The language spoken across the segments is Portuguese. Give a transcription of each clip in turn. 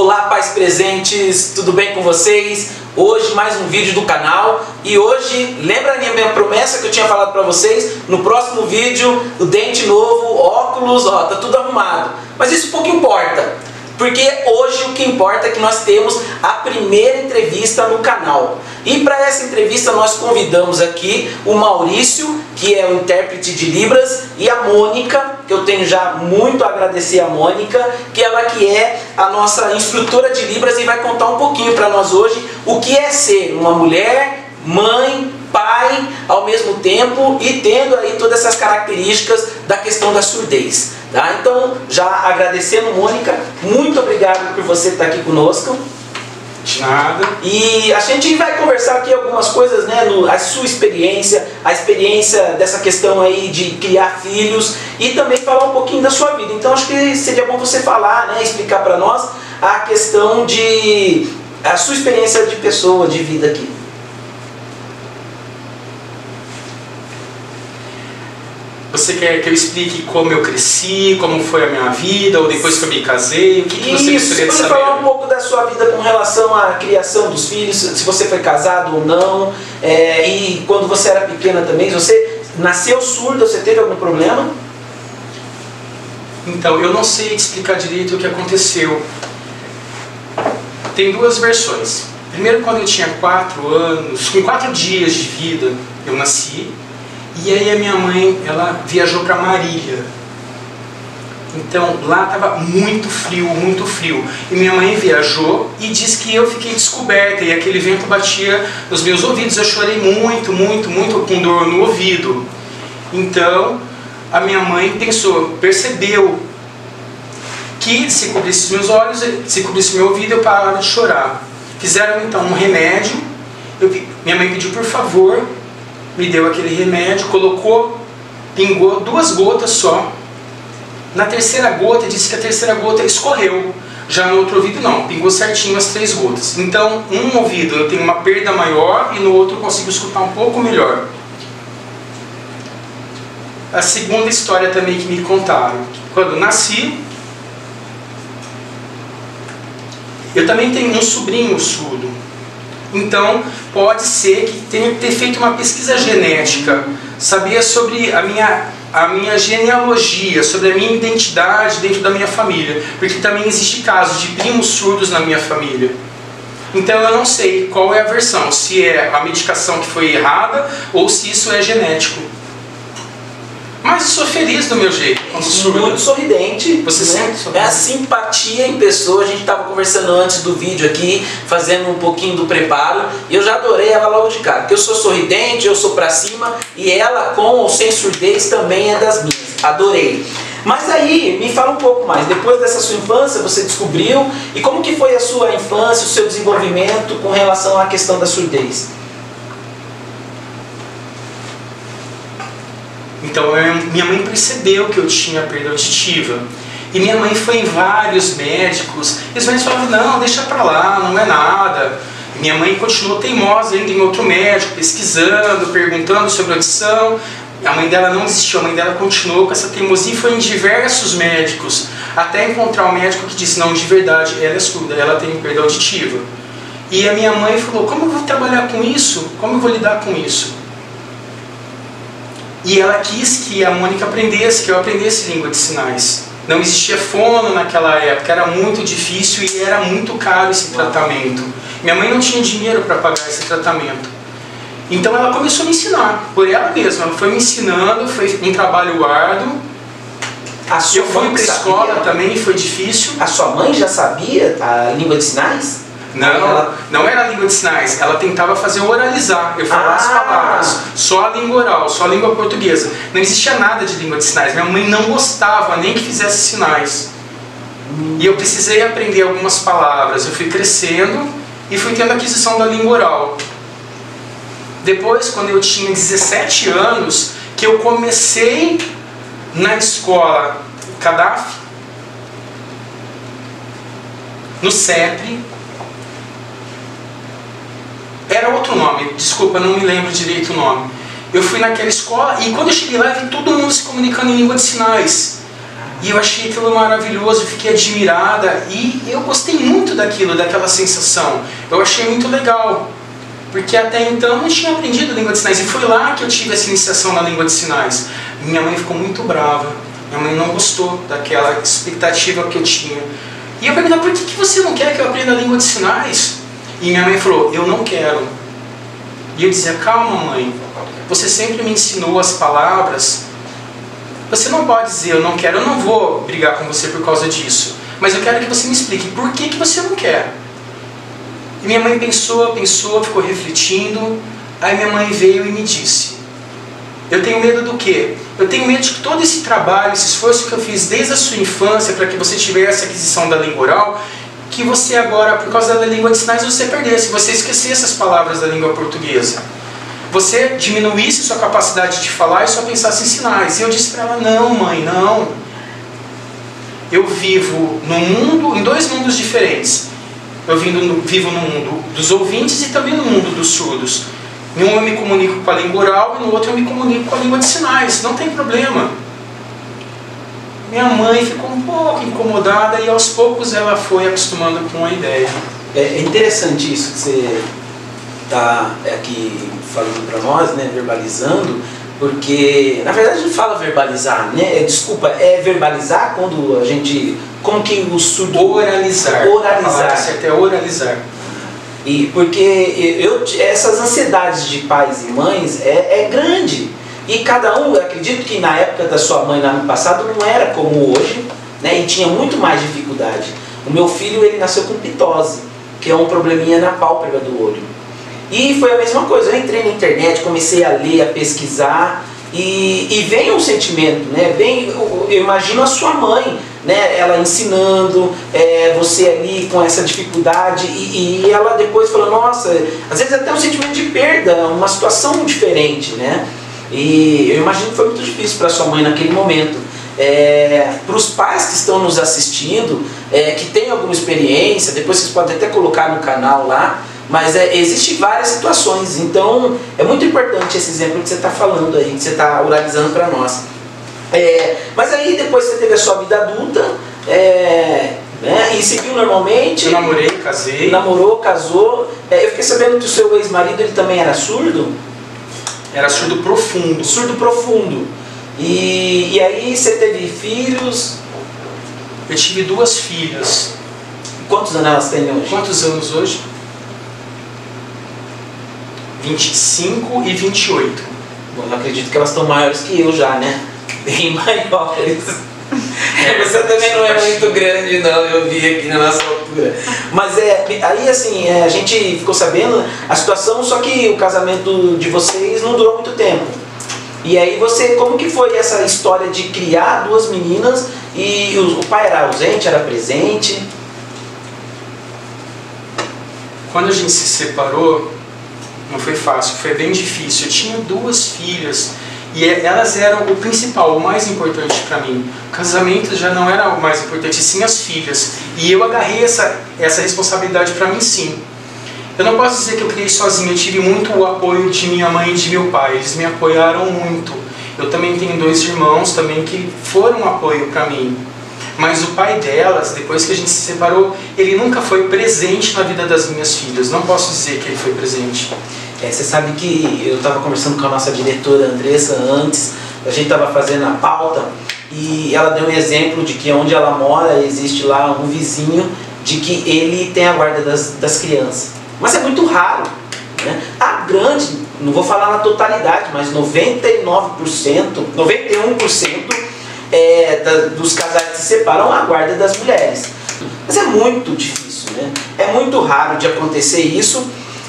Olá, pais presentes, tudo bem com vocês? Hoje mais um vídeo do canal e hoje, lembra a minha promessa que eu tinha falado para vocês? No próximo vídeo, o dente novo, óculos, ó, tá tudo arrumado. Mas isso pouco importa, porque hoje o que importa é que nós temos a primeira entrevista no canal. E para essa entrevista nós convidamos aqui o Maurício, que é o intérprete de Libras, e a Mônica, que eu tenho já muito a agradecer a Mônica, que ela que é a nossa instrutora de Libras e vai contar um pouquinho para nós hoje o que é ser uma mulher, mãe, pai, ao mesmo tempo e tendo aí todas essas características da questão da surdez. Tá? Então, já agradecendo, Mônica, muito obrigado por você estar aqui conosco. De nada. E a gente vai conversar aqui algumas coisas, né, a sua experiência, a experiência dessa questão aí de criar filhos e também falar um pouquinho da sua vida. Então, acho que seria bom você falar, né, explicar para nós a questão de a sua experiência de pessoa, de vida aqui. Você quer que eu explique como eu cresci, como foi a minha vida, ou depois que eu me casei? O que você gostaria de saber? Falar um pouco da sua vida com relação à criação dos filhos, se você foi casado ou não, e quando você era pequena também, você nasceu surda, você teve algum problema? Então, eu não sei explicar direito o que aconteceu. Tem duas versões. Primeiro, quando eu tinha 4 anos, com 4 dias de vida, eu nasci. E aí a minha mãe, ela viajou para Marília. Então lá estava muito frio, muito frio. E minha mãe viajou e disse que eu fiquei descoberta e aquele vento batia nos meus ouvidos. Eu chorei muito, muito, muito com dor no ouvido. Então a minha mãe percebeu que se cobrisse meus olhos, se cobrisse meu ouvido, eu parava de chorar. Fizeram então um remédio. Minha mãe pediu por favor, me deu aquele remédio, pingou 2 gotas só. Na terceira gota, disse que a terceira gota escorreu. Já no outro ouvido não, pingou certinho as 3 gotas. Então, um ouvido eu tenho uma perda maior e no outro eu consigo escutar um pouco melhor. A segunda história também que me contaram. Quando eu nasci, eu também tenho um sobrinho surdo. Então, pode ser que tenha que ter feito uma pesquisa genética, saber sobre a minha genealogia, sobre a minha identidade dentro da minha família, porque também existe casos de primos surdos na minha família. Então eu não sei qual é a versão, se é a medicação que foi errada ou se isso é genético. Mas eu sou feliz do meu jeito, muito sorridente. Você sente? É a simpatia em pessoa. A gente estava conversando antes do vídeo aqui, fazendo um pouquinho do preparo, e eu já adorei ela logo de cara, porque eu sou sorridente, eu sou pra cima, e ela com ou sem surdez também é das minhas. Adorei. Mas aí, me fala um pouco mais, depois dessa sua infância, você descobriu, e como que foi a sua infância, o seu desenvolvimento com relação à questão da surdez? Então minha mãe percebeu que eu tinha perda auditiva. E minha mãe foi em vários médicos. E os médicos falavam, não, deixa pra lá, não é nada. E minha mãe continuou teimosa, indo em outro médico, pesquisando, perguntando sobre audição. A mãe dela não desistiu, a mãe dela continuou com essa teimosia e foi em diversos médicos. Até encontrar um médico que disse, não, de verdade, ela é surda, ela tem perda auditiva. E a minha mãe falou, como eu vou trabalhar com isso? Como eu vou lidar com isso? E ela quis que a Mônica aprendesse, que eu aprendesse língua de sinais. Não existia fono naquela época, era muito difícil e era muito caro esse tratamento. Minha mãe não tinha dinheiro para pagar esse tratamento. Então ela começou a me ensinar, por ela mesma. Ela foi me ensinando, foi um trabalho árduo. Eu fui para a escola também, foi difícil. A sua mãe já sabia a língua de sinais? Não era a língua de sinais, ela tentava fazer oralizar, eu falava as palavras, só a língua oral, só a língua portuguesa. Não existia nada de língua de sinais, minha mãe não gostava nem que fizesse sinais. E eu precisei aprender algumas palavras, eu fui crescendo e fui tendo a aquisição da língua oral. Depois, quando eu tinha 17 anos, que eu comecei na escola CADAF, no CEPRE, era outro nome, desculpa, não me lembro direito o nome. Eu fui naquela escola e quando eu cheguei lá, vi todo mundo se comunicando em língua de sinais. E eu achei aquilo maravilhoso, fiquei admirada e eu gostei muito daquilo, daquela sensação. Eu achei muito legal, porque até então eu não tinha aprendido língua de sinais. E foi lá que eu tive essa iniciação na língua de sinais. Minha mãe ficou muito brava, minha mãe não gostou daquela expectativa que eu tinha. E eu perguntei, por que você não quer que eu aprenda a língua de sinais? E minha mãe falou, eu não quero. E eu dizia, calma mãe, você sempre me ensinou as palavras. Você não pode dizer, eu não quero, eu não vou brigar com você por causa disso. Mas eu quero que você me explique, por que você não quer? E minha mãe pensou, ficou refletindo. Aí minha mãe veio e me disse, eu tenho medo do quê? Eu tenho medo de que todo esse trabalho, esse esforço que eu fiz desde a sua infância para que você tivesse a aquisição da língua oral, que você agora, por causa da língua de sinais, você perdesse, você esquecesse as palavras da língua portuguesa. Você diminuísse sua capacidade de falar e só pensasse em sinais. E eu disse para ela, não mãe, não. Eu vivo no mundo, em dois mundos diferentes. Eu vivo no mundo dos ouvintes e também no mundo dos surdos. Em um eu me comunico com a língua oral e no outro eu me comunico com a língua de sinais. Não tem problema. Minha mãe ficou um pouco incomodada e aos poucos ela foi acostumando com a ideia. É interessante isso que você está aqui falando para nós, né, verbalizando, porque na verdade não fala verbalizar, né? Desculpa, é verbalizar quando a gente, como que o surdo... Oralizar. Oralizar. Certo, é oralizar. E porque essas ansiedades de pais e mães é grande. E cada um, eu acredito que na época da sua mãe, no ano passado, não era como hoje, né? E tinha muito mais dificuldade. O meu filho, ele nasceu com pitose, que é um probleminha na pálpebra do olho. E foi a mesma coisa, eu entrei na internet, comecei a ler, a pesquisar, e vem um sentimento, né? Eu imagino a sua mãe, né? Ela ensinando, você ali com essa dificuldade, e ela depois falou, nossa, às vezes até um sentimento de perda, uma situação diferente, né? E eu imagino que foi muito difícil para sua mãe naquele momento. Para os pais que estão nos assistindo, que tem alguma experiência, depois vocês podem até colocar no canal lá, mas existem várias situações, então é muito importante esse exemplo que você está falando aí, que você está oralizando para nós. Mas aí depois você teve a sua vida adulta, né, e seguiu normalmente. Eu namorei, casei. Namorou, casou. Eu fiquei sabendo que o seu ex-marido ele também era surdo? Era surdo profundo. Surdo profundo. E aí você teve filhos? Eu tive 2 filhas. Quantos anos elas têm hoje? Quantos anos hoje? 25 e 28. Bom, eu acredito que elas estão maiores que eu já, né? Bem maiores. Você também não é muito grande não, eu vi aqui na nossa altura. Mas aí assim, a gente ficou sabendo a situação, só que o casamento de vocês não durou muito tempo. E aí como que foi essa história de criar 2 meninas e o pai era ausente, era presente? Quando a gente se separou, não foi fácil, foi bem difícil. Eu tinha 2 filhas e elas eram o principal, o mais importante para mim. O casamento já não era o mais importante, sim as filhas. E eu agarrei essa responsabilidade para mim, sim. Eu não posso dizer que eu criei sozinho, eu tive muito o apoio de minha mãe e de meu pai. Eles me apoiaram muito. Eu também tenho 2 irmãos também que foram um apoio para mim. Mas o pai delas, depois que a gente se separou, ele nunca foi presente na vida das minhas filhas. Não posso dizer que ele foi presente. Você sabe que eu estava conversando com a nossa diretora Andressa antes, a gente estava fazendo a pauta, e ela deu um exemplo de que onde ela mora existe lá um vizinho de que ele tem a guarda das crianças. Mas é muito raro, né? A grande, não vou falar na totalidade, mas 99%, 91% dos casais que se separam a guarda das mulheres. Mas é muito difícil, né? É muito raro de acontecer isso.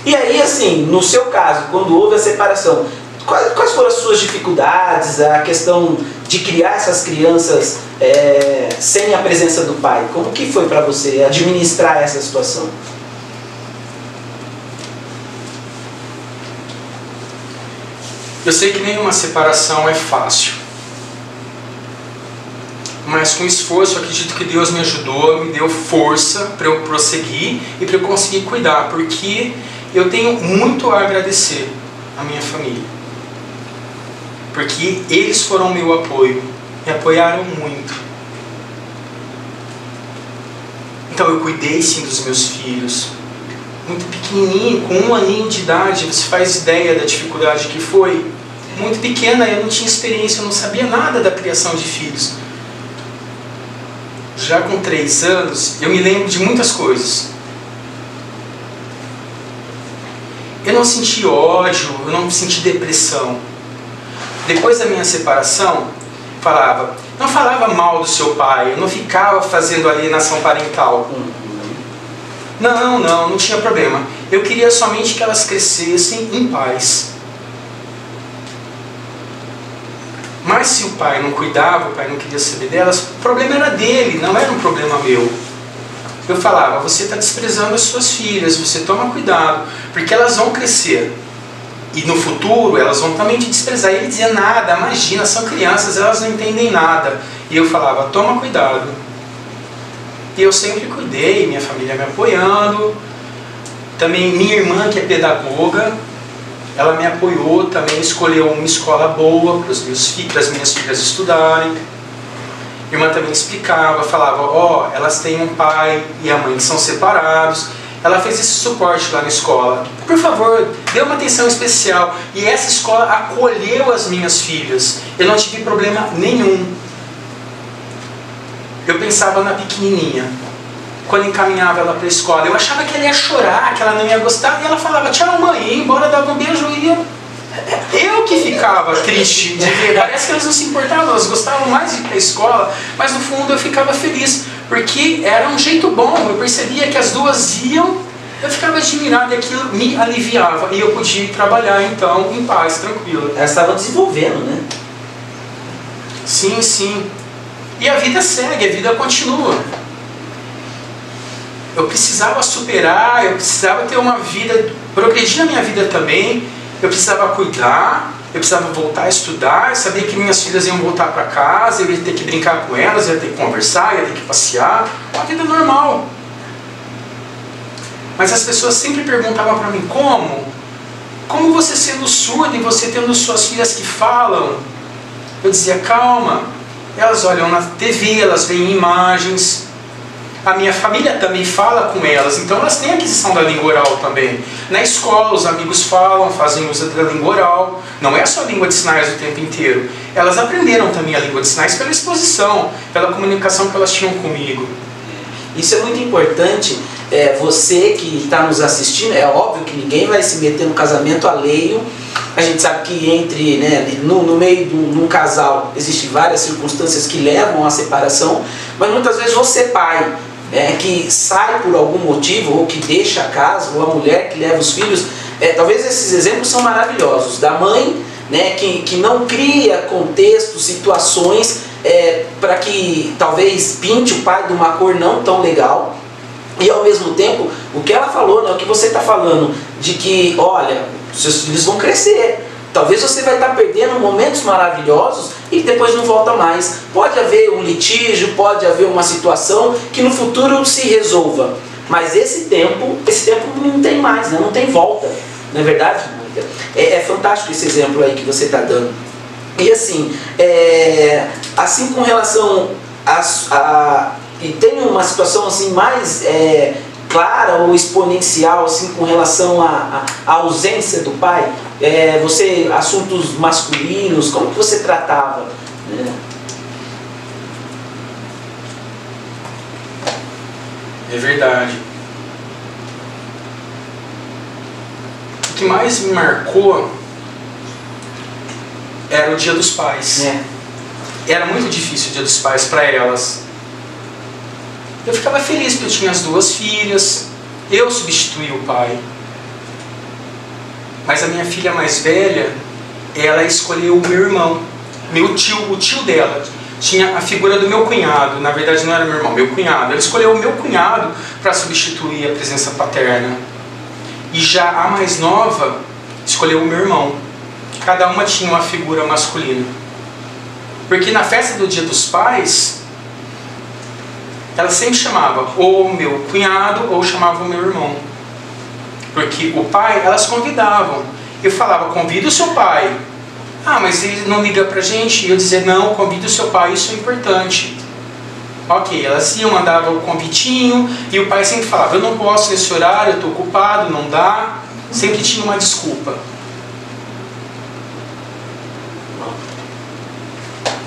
E aí, assim, no seu caso, quando houve a separação, quais foram as suas dificuldades, a questão de criar essas crianças sem a presença do pai? Como que foi para você administrar essa situação? Eu sei que nenhuma separação é fácil. Mas com esforço, eu acredito que Deus me ajudou, me deu força para eu prosseguir e para eu conseguir cuidar, porque eu tenho muito a agradecer à minha família. Porque eles foram meu apoio, me apoiaram muito. Então eu cuidei sim dos meus filhos. Muito pequenininho, com 1 aninho de idade, você faz ideia da dificuldade que foi? Muito pequena, eu não tinha experiência, eu não sabia nada da criação de filhos. Já com 3 anos, eu me lembro de muitas coisas. Eu não senti ódio, eu não senti depressão. Depois da minha separação, não falava mal do seu pai, eu não ficava fazendo alienação parental. Não tinha problema. Eu queria somente que elas crescessem em paz. Mas se o pai não cuidava, o pai não queria saber delas, o problema era dele, não era um problema meu. Eu falava, você está desprezando as suas filhas, você toma cuidado, porque elas vão crescer. E no futuro elas vão também te desprezar. E ele dizia, nada, imagina, são crianças, elas não entendem nada. E eu falava, toma cuidado. E eu sempre cuidei, minha família me apoiando. Também minha irmã, que é pedagoga, ela me apoiou, também escolheu uma escola boa para as minhas filhas estudarem. Minha irmã também explicava, falava, elas têm um pai e a mãe que são separados. Ela fez esse suporte lá na escola. Por favor, dê uma atenção especial. E essa escola acolheu as minhas filhas. Eu não tive problema nenhum. Eu pensava na pequenininha. Quando encaminhava ela para a escola, eu achava que ela ia chorar, que ela não ia gostar. E ela falava, tchau mãe, ia embora, dava um beijo e ia. Eu que ficava triste de ver. Parece que elas não se importavam, elas gostavam mais de ir para a escola. Mas no fundo eu ficava feliz. Porque era um jeito bom, eu percebia que as duas iam, eu ficava admirado e aquilo me aliviava. E eu podia ir trabalhar então, em paz, tranquilo. Elas estavam desenvolvendo, né? Sim, sim. E a vida segue, a vida continua. Eu precisava superar, eu precisava ter uma vida, progredir na minha vida também. Eu precisava cuidar, eu precisava voltar a estudar, eu sabia que minhas filhas iam voltar para casa, eu ia ter que brincar com elas, eu ia ter que conversar, eu ia ter que passear, uma vida normal. Mas as pessoas sempre perguntavam para mim, como você sendo surdo e você tendo suas filhas que falam? Eu dizia, calma, elas olham na TV, elas veem imagens. A minha família também fala com elas, então elas têm aquisição da língua oral também. Na escola os amigos falam, fazem uso da língua oral. Não é só a língua de sinais o tempo inteiro. Elas aprenderam também a língua de sinais pela exposição, pela comunicação que elas tinham comigo. Isso é muito importante. Você que está nos assistindo, é óbvio que ninguém vai se meter no casamento alheio. A gente sabe que no meio de um casal existem várias circunstâncias que levam à separação, mas muitas vezes você pai, que sai por algum motivo, ou que deixa a casa, ou a mulher que leva os filhos, talvez esses exemplos são maravilhosos, da mãe que não cria contextos, situações para que talvez pinte o pai de uma cor não tão legal, e ao mesmo tempo, o que ela falou, o que você está falando, de que, olha, seus filhos vão crescer, talvez você vai estar perdendo momentos maravilhosos e depois não volta mais. Pode haver um litígio, pode haver uma situação que no futuro se resolva, mas esse tempo não tem mais, não tem volta, não é verdade, Mônica? É fantástico esse exemplo aí que você está dando. E assim, assim com relação e tem uma situação assim mais clara ou exponencial assim com relação à ausência do pai, assuntos masculinos, como que você tratava? É verdade. O que mais me marcou era o Dia dos Pais. Era muito difícil o Dia dos Pais para elas. Eu ficava feliz porque eu tinha as 2 filhas, eu substituí o pai. Mas a minha filha mais velha, ela escolheu o meu irmão, o tio dela. Tinha a figura do meu cunhado, na verdade não era meu irmão, meu cunhado. Ela escolheu o meu cunhado para substituir a presença paterna. E já a mais nova escolheu o meu irmão. Cada uma tinha uma figura masculina. Porque na festa do Dia dos Pais, ela sempre chamava ou o meu cunhado ou chamava o meu irmão. Porque o pai, elas convidavam. Eu falava, convida o seu pai. Ah, mas ele não liga pra gente. E eu dizia, não, convida o seu pai, isso é importante. Ok, elas iam, mandavam o convitinho, e o pai sempre falava, eu não posso nesse horário, eu estou ocupado, não dá. Sempre tinha uma desculpa.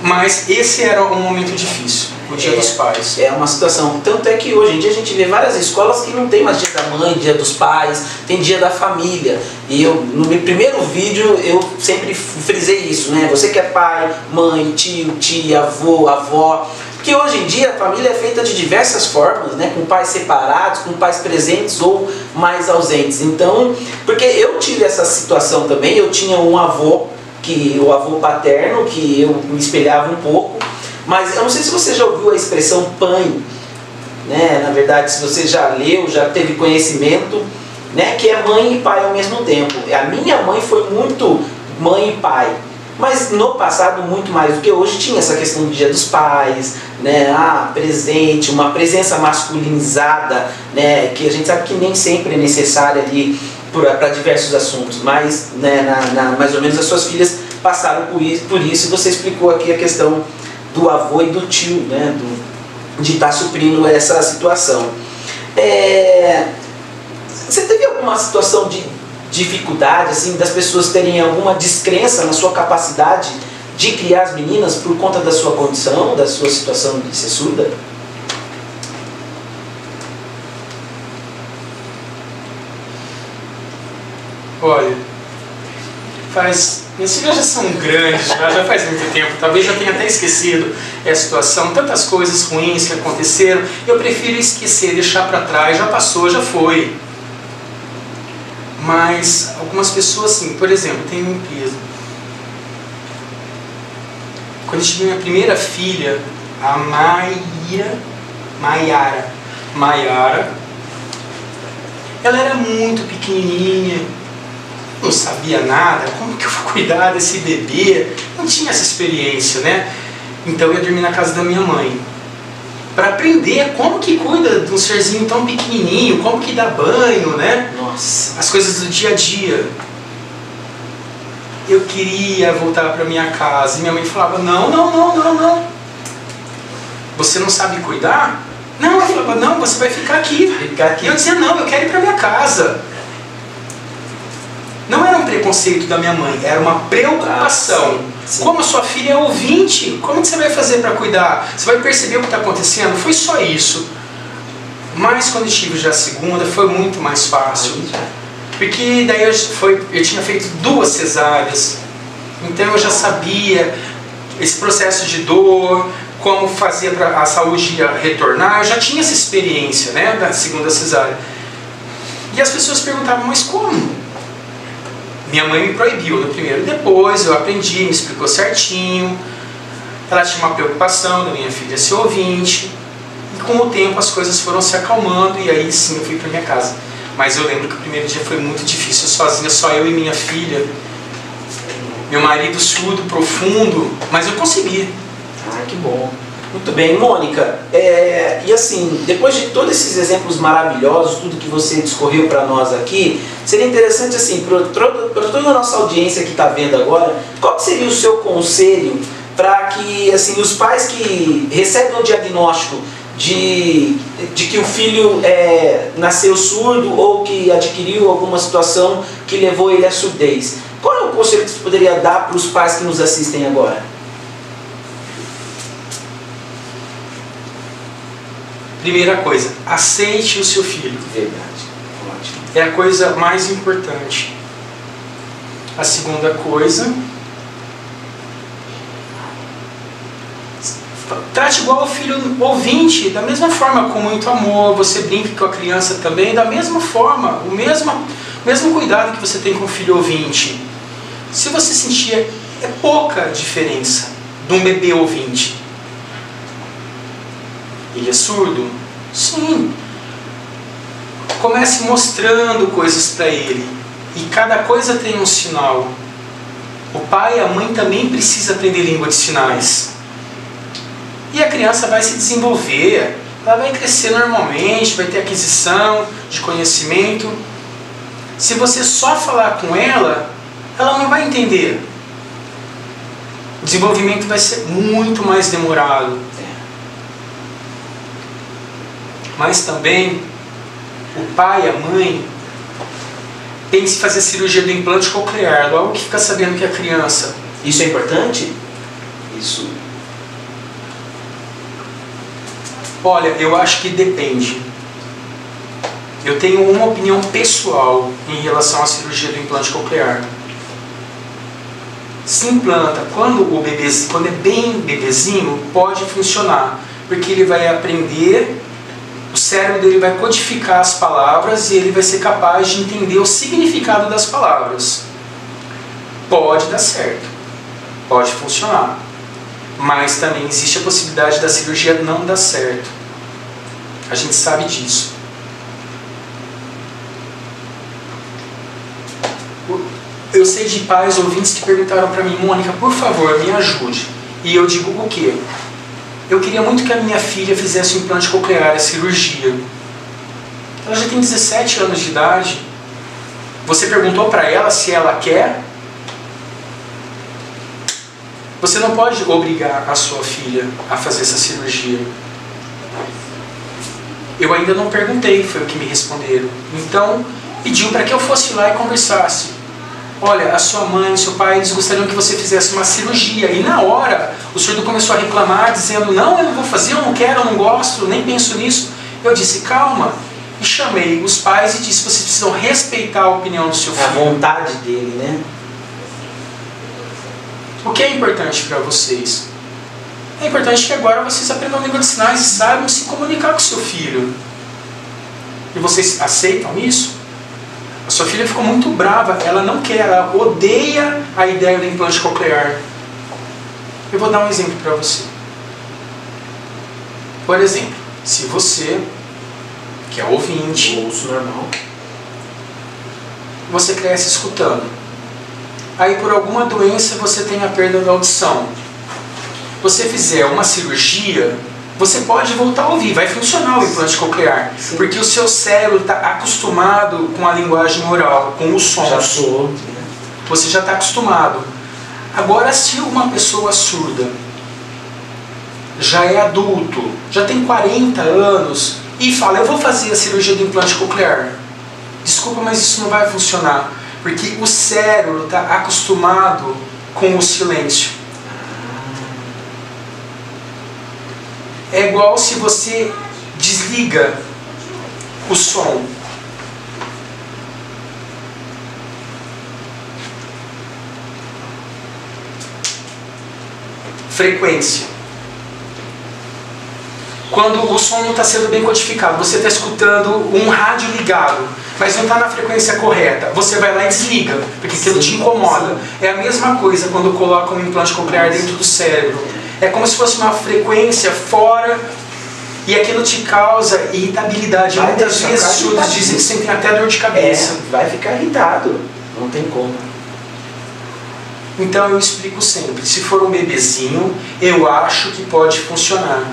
Mas esse era um momento difícil, o Dia dos Pais. É uma situação. Tanto é que hoje em dia a gente vê várias escolas que não tem mais Dia da Mãe, Dia dos Pais, tem Dia da Família. E eu, no meu primeiro vídeo, eu sempre frisei isso, né? Você que é pai, mãe, tio, tia, avô, avó. Porque hoje em dia a família é feita de diversas formas, né? Com pais separados, com pais presentes ou mais ausentes. Então, porque eu tive essa situação também, eu tinha um avô, o avô paterno, que eu me espelhava um pouco, mas eu não sei se você já ouviu a expressão pai, né? Na verdade, se você já leu, já teve conhecimento, né? Que é mãe e pai ao mesmo tempo. A minha mãe foi muito mãe e pai, mas no passado muito mais do que hoje tinha essa questão do Dia dos Pais, né? Presente, uma presença masculinizada, né? Que a gente sabe que nem sempre é necessária ali para diversos assuntos, mas né, mais ou menos as suas filhas passaram por isso, e você explicou aqui a questão do avô e do tio, né, de estar suprindo essa situação. Você teve alguma situação de dificuldade, assim, das pessoas terem alguma descrença na sua capacidade de criar as meninas por conta da sua condição, da sua situação de ser surda? Olha, minhas filhas já são grandes, já faz muito tempo, talvez já tenha até esquecido a situação, tantas coisas ruins que aconteceram, eu prefiro esquecer, deixar para trás, já passou, já foi. Mas algumas pessoas, assim, por exemplo, tem uma empresa. Quando eu tive minha primeira filha, a Maiara, ela era muito pequenininha, não sabia nada, como que eu vou cuidar desse bebê? Não tinha essa experiência, né? Então eu ia dormir na casa da minha mãe, para aprender como que cuida de um serzinho tão pequenininho, como que dá banho, né? Nossa. As coisas do dia a dia. Eu queria voltar para minha casa, e minha mãe falava, não. Você não sabe cuidar? Não, ela falava, não, você vai ficar aqui. Eu dizia, não, eu quero ir para minha casa. Não era um preconceito da minha mãe, era uma preocupação. Sim. Como a sua filha é ouvinte, como que você vai fazer para cuidar? Você vai perceber o que está acontecendo? Foi só isso. Mas quando eu tive já a segunda, foi muito mais fácil. Porque daí eu tinha feito 2 cesáreas. Então eu já sabia esse processo de dor, como fazer para a saúde retornar. Eu já tinha essa experiência, né, da segunda cesárea. E as pessoas perguntavam, mas como? Minha mãe me proibiu no primeiro, depois eu aprendi, me explicou certinho. Ela tinha uma preocupação da minha filha ser ouvinte, e com o tempo as coisas foram se acalmando, e aí sim eu fui para minha casa. Mas eu lembro que o primeiro dia foi muito difícil, sozinha, só eu e minha filha. Meu marido surdo, profundo, mas eu consegui. Ah, que bom. Muito bem, Mônica, e assim, depois de todos esses exemplos maravilhosos, tudo que você discorreu para nós aqui, seria interessante assim, para toda a nossa audiência que está vendo agora, qual seria o seu conselho para que assim, os pais que recebem o diagnóstico de que o filho nasceu surdo ou que adquiriu alguma situação que levou ele à surdez? Qual é o conselho que você poderia dar para os pais que nos assistem agora? Primeira coisa, aceite o seu filho. Verdade. Ótimo. É a coisa mais importante. A segunda coisa, trate igual o filho ouvinte, da mesma forma, com muito amor, você brinca com a criança também, da mesma forma, o mesmo cuidado que você tem com o filho ouvinte. Se você sentir, é pouca diferença de um bebê ouvinte. Ele é surdo? Sim. Comece mostrando coisas para ele. E cada coisa tem um sinal. O pai e a mãe também precisam aprender língua de sinais. E a criança vai se desenvolver. Ela vai crescer normalmente, vai ter aquisição de conhecimento. Se você só falar com ela, ela não vai entender. O desenvolvimento vai ser muito mais demorado. mas também o pai e a mãe tem que se fazer cirurgia do implante coclear, logo que fica sabendo que a criança... Isso é importante? Isso. Olha, eu acho que depende. Eu tenho uma opinião pessoal em relação à cirurgia do implante coclear. Se implanta quando é bem bebezinho, pode funcionar, porque ele vai aprender, o cérebro dele vai codificar as palavras e ele vai ser capaz de entender o significado das palavras. Pode dar certo, pode funcionar, mas também existe a possibilidade da cirurgia não dar certo. A gente sabe disso. Eu sei de pais ouvintes que perguntaram para mim: Mônica, por favor, me ajude. E eu digo o quê? Eu queria muito que a minha filha fizesse um implante coclear, a cirurgia. Ela já tem 17 anos de idade. Você perguntou para ela se ela quer? Você não pode obrigar a sua filha a fazer essa cirurgia. Eu ainda não perguntei, foi o que me responderam. Então, pediu para que eu fosse lá e conversasse. Olha, a sua mãe, seu pai, eles gostariam que você fizesse uma cirurgia. E na hora, o surdo começou a reclamar, dizendo: não, eu não vou fazer, eu não quero, eu não gosto, nem penso nisso. Eu disse: calma. E chamei os pais e disse: vocês precisam respeitar a opinião do seu filho. A vontade dele, né? O que é importante para vocês? É importante que agora vocês aprendam a língua de sinais e saibam se comunicar com seu filho. E vocês aceitam isso? A sua filha ficou muito brava, ela não quer, ela odeia a ideia do implante coclear. Eu vou dar um exemplo para você. Por exemplo, se você, que é ouvinte, ouço normal, você cresce escutando. Aí por alguma doença você tem a perda da audição. Você fizer uma cirurgia, você pode voltar a ouvir, vai funcionar o implante coclear. Sim. Porque o seu cérebro está acostumado com a linguagem oral, com os sons. já sou. Você já está acostumado. Agora, se uma pessoa surda já é adulto, já tem 40 anos e fala: eu vou fazer a cirurgia do implante coclear, desculpa, mas isso não vai funcionar, porque o cérebro está acostumado com o silêncio. É igual se você desliga o som. Frequência. Quando o som não está sendo bem codificado, você está escutando um rádio ligado, mas não está na frequência correta, você vai lá e desliga, porque aquilo te incomoda. É a mesma coisa quando colocam um implante coclear dentro do cérebro. É como se fosse uma frequência fora e aquilo te causa irritabilidade. Muitas vezes os surdos dizem que sentem até dor de cabeça. Vai ficar irritado, não tem como. Então eu explico sempre: se for um bebezinho, eu acho que pode funcionar.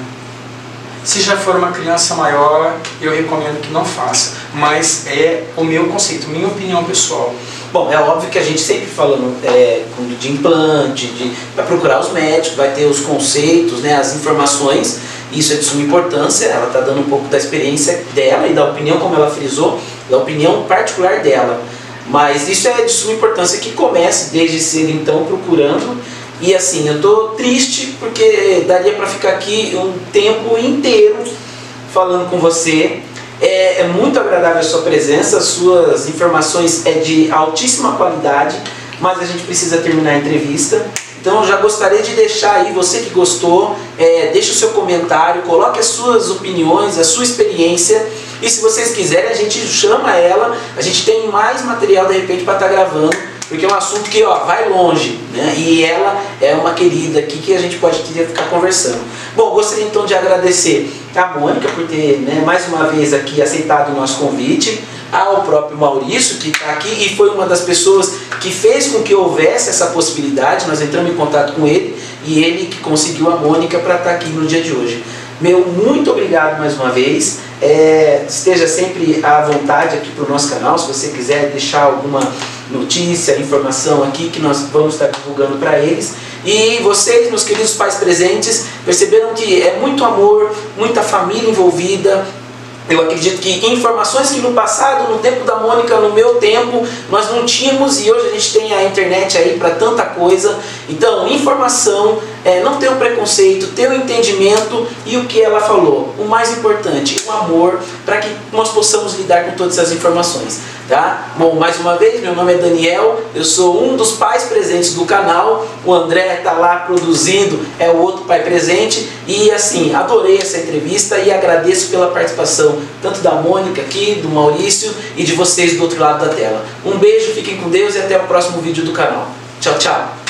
Se já for uma criança maior, eu recomendo que não faça. Mas é o meu conceito, minha opinião pessoal. Bom, é óbvio que a gente sempre falando de implante, para procurar os médicos, vai ter os conceitos, né, as informações, isso é de suma importância. Ela está dando um pouco da experiência dela e da opinião, como ela frisou, da opinião particular dela. Mas isso é de suma importância que comece desde cedo, então, procurando. E assim, eu estou triste porque daria para ficar aqui um tempo inteiro falando com você. É muito agradável a sua presença, as suas informações é de altíssima qualidade, mas a gente precisa terminar a entrevista. Então eu já gostaria de deixar aí, você que gostou, deixe o seu comentário, coloque as suas opiniões, a sua experiência. E se vocês quiserem, a gente chama ela, a gente tem mais material de repente para estar gravando, porque é um assunto que vai longe, né? E ela é uma querida aqui que a gente pode ficar conversando. Bom, gostaria então de agradecer a Mônica por ter, né, mais uma vez aqui aceitado o nosso convite, ao próprio Maurício que está aqui e foi uma das pessoas que fez com que houvesse essa possibilidade. Nós entramos em contato com ele e ele que conseguiu a Mônica para estar aqui no dia de hoje. Meu muito obrigado mais uma vez. Esteja sempre à vontade aqui para o nosso canal, se você quiser deixar alguma notícia, informação aqui que nós vamos estar divulgando para eles. E vocês, meus queridos pais presentes, perceberam que é muito amor, muita família envolvida, Eu acredito que informações que no passado, no tempo da Mônica, no meu tempo, nós não tínhamos, e hoje a gente tem a internet aí para tanta coisa. Então, informação, não ter o preconceito, ter o entendimento e o que ela falou. O mais importante, o amor, para que nós possamos lidar com todas essas informações. Tá? Bom, mais uma vez, meu nome é Daniel, eu sou um dos pais presentes do canal, o André está lá produzindo, é o outro pai presente, e assim, adorei essa entrevista e agradeço pela participação, tanto da Mônica aqui, do Maurício e de vocês do outro lado da tela. Um beijo, fiquem com Deus e até o próximo vídeo do canal. Tchau, tchau!